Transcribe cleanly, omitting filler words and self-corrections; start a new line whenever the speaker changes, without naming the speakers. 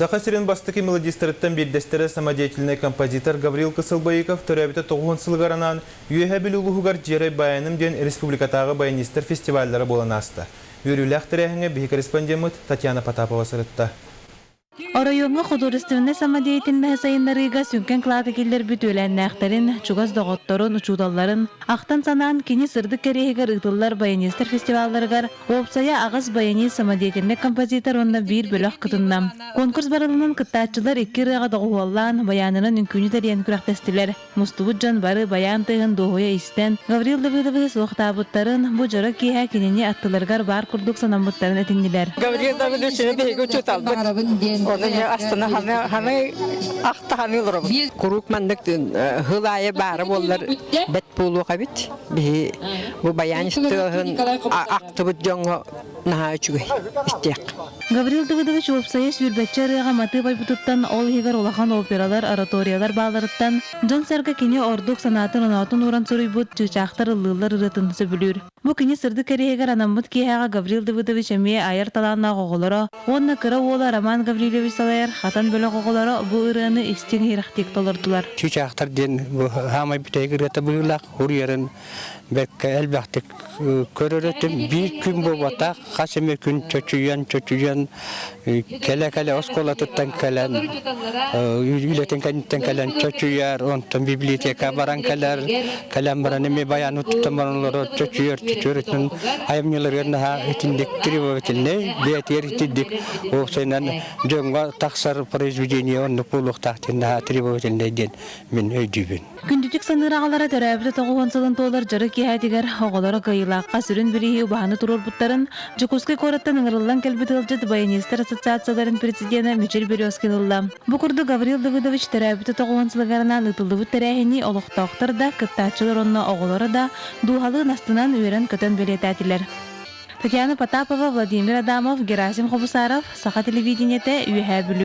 Сахасирин бастыки мелодистеріттен билдестері самодеятельный композитор Гаврил Кысылбайыков төрәбіті 9 сылғаранан үйәбіл ұлығығар жерай баяным ден республикатағы баянистер фестивальдары болан асты. Үйріләқ тірәхіңе бей корреспондент Татьяна Потапова сырытты.
Орайонга художественный самодеятельный сайындарыга сүнкен клатыкеллер бүтөләннәхтәрин, чугаз доғотторын, учудалларын, ақтан санаан кені сырды керегер ытыллар баянистер фестивалларыгар, опсая ағыз баяни самодеятельный композитор онна бир бөлөк кытыннам. Конкурс барылынан кыттаатчылар 2 рыга доғуаллан баянынан үнкүнү тәрен күрәктестилер. Мустубуджан бары баян тыгын доғуя истен, Гаврил Давыдовы соқтабыттарын, бу жара киһә кинени аттыларгар бар курдук санамбыттарын этиннилер.
Гаврил Давыдович беге учуталбыт. Onu aslında hani akta hani olur. Kuruk mandık hılaya bağırı bollar bet bulu kabit. Bu bayan istihın aktı bu jongo naha çüge istiyek.
Гаврил Давыдович опсая сүрбәтчә рыга маты байбутуттан ол хигар улахан опералар, ораториялар баларыттан жон сарга кини ордук санатын онатын уран сорыйбут чычақтар ыллылар ырытын сөбүлүр. Бу кини сырды керегер анамбыт киһага Гаврил Давыдович эме аяр талаанна гоголоро, онна кыра ола Роман Гаврилович салаяр хатан бөлө гоголоро бу ырыны истин хирактик толордулар.
Чычақтар ден хамай битегирете буйлак хурьерин бекке элбактык көрөрөтүм бир күн болбата касеме күн чөчүйөн келе оскола туттан келен үйлетен кенттен келен чөчүйөр онтон библиотека баран келен баран эме баян туттан баранлар чөчүйөр айымныларына этиндектирип өтүлне бетертидик о сенен жонго таксар произведение он пулуктактын тирип өтүлне ден мен өйдүбүн.
Күндүтүк санырагалара төрөбүтө тогуон сылын толар жары киһэтигер оголоро кыйылаакка сүрүн бирии убааны турурбуттарын Жукускай кораттан ыңырыллан келбетилжет баянистер ассоциацияларын президенти Мичел Березкин ылла. Бу курду Гаврил Давыдович төрөбүтө тогуон сылыгарынан ытылыбыт терехини олохтоктор да кыттаачылар онно оголоро да дуухалыын астынан үйрен көтөн белететилер. Татьяна Потапова, Владимир Адамов, Герасим Хобусаров, Саха телевидениете, Үйәбүлү.